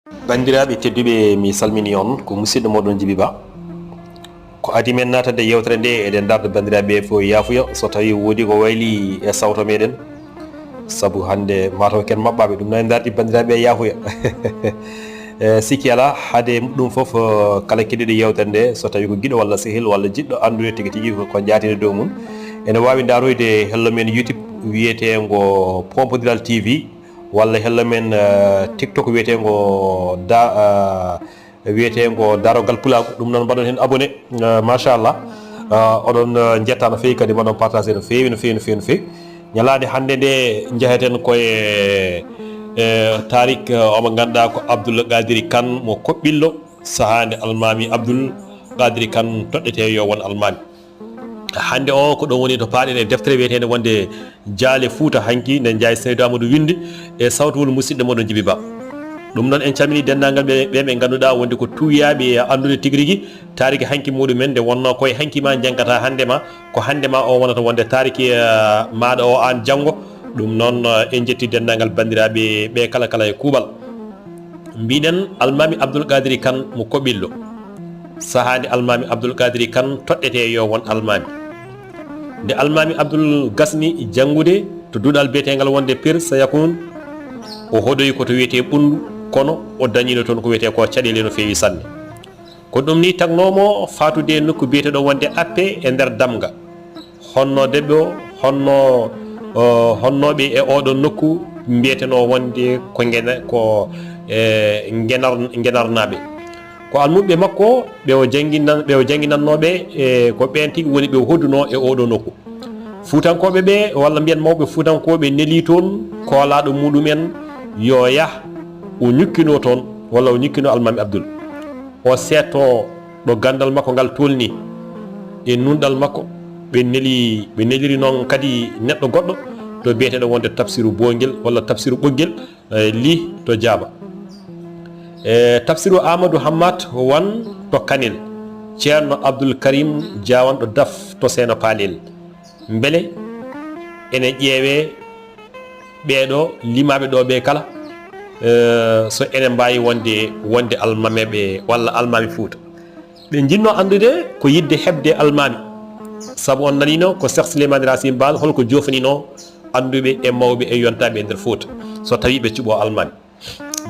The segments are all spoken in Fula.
Bandiraɓe tedduɓe mi salmini on ko musidɗo moɗon Djiby Ba ko adi men natade yewtere nde eɗen darda bandiraɓe fo yafuya so tawi woodi ko wayli e sawto meɗen saabu hande mataw ken mabɓaɓe ɗum nani dardi bandiraɓe yafuya sikki ala haade ɗum foof kala keɗiɗo yewtere nde so tawi ko guiɗo walla sehil walla jiɗɗo andude tigui tigui ko jatide dow mum ene wawi daroyde hello men YouTube wiyetego Pompodiral TV walla hello men TikTok wiyetego wiyetego darogal pulago ɗum noon mbaɗon hen abonné machallah oɗon jetta no fewi kadi mbaɗon partagé no fewi no fewi no fewi no fewi ñalade hande nde jeeheten koye tarik omo ganduɗa ko Abdoul Gadiri Kane mo Koɓɓillo sahade almami Abdoul Gadiri Kane toɗɗete yo won almami hande o ko ɗon woni to paaɗen e deftere wiyetede wonde Jaale Fouta hanki nde Ndiaye Seydou Amadou windi e sawtowol musidɗo moɗon Djiby Ba ɗum noon en calmini dendagal ɓe ɓe ganduɗa wonde ko tuyaɓe andude tigui rigui tariki hanki muɗumen nde wonno koye hanki ma jangkata hande ma ko hande ma o wonata wonde tariki maɗa o an janggo ɗum noon en jetti dendagal bandiraɓe ɓe kala kala e kuuɓal mbiɗen almami Abdoul Gadiri Kane mo Koɓɓillo sahade almami Abdoul Gadiri Kane toɗɗete yo won almami nde almami Abdoul gasni janggude to duuɗal biyetegal wonde Pire Sayakun o hoɗoyi koto wiyete ɓundu kono o dañino toon ko wiyete ko caɗele no fewi sanne ko ɗum ni tagnomo fatude nokku biyeteɗo wonde Appe e nder Damga honnodeɓe o honnoɓe e oɗon nokku mbiyeteno wonde ko ko Ngenarnaɓe ko almuɓe makko ɓe o jangguinannoɓe e ko ɓen tigui woni ɓe hodduno e oɗo nokku fuutankoɓe ɓe walla mbiyen mawɓe fuutankoɓe neeli toon koolaɗo muɗumen yo yah o ñukkino toon walla o ñukkino almami Abdoul o setto ɗo gandal makko ngal tolni e nunɗal makko ɓe neliri noon kadi neɗɗo goɗɗo to biyeteɗo wonde Tafsiru Boguel walla Tafsiru Ɓoggel li to Diaba Tafsiru Amadou Hammat wan to Kanel ceerno Abdoul Karim Diawanɗo Daf to Seeno Palel beele ene ƴeewe ɓeɗo limaɓe ɗo ɓe kala so enen mbawi wonde almameɓe walla almami Fouta ɓe jinno andude ko yidde hebde almami saabu on nanino ko Cheikh Souleymane Racine Bal holko jofanino anduɓe e mawɓe e yontaɓe e nder Fouta so tawi ɓe cuɓo almami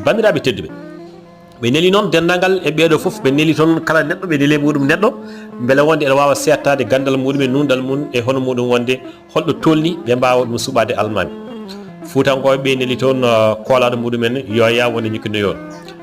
bandiraɓe tedduɓe ɓe neeli noon dendagal e ɓeɗo foof ɓe neeli toon kala neɗɗo ɓe neeli muɗum neɗɗo beele wonde ene wawa settade gandal muɗum e nundal mum e hono muɗum wonde holɗo tolni ɓe mbawa ɗum suɓade almami fuutankoɓe ɓe neeli toon koolaɗo muɗumen yo ya wonde ñukkino yon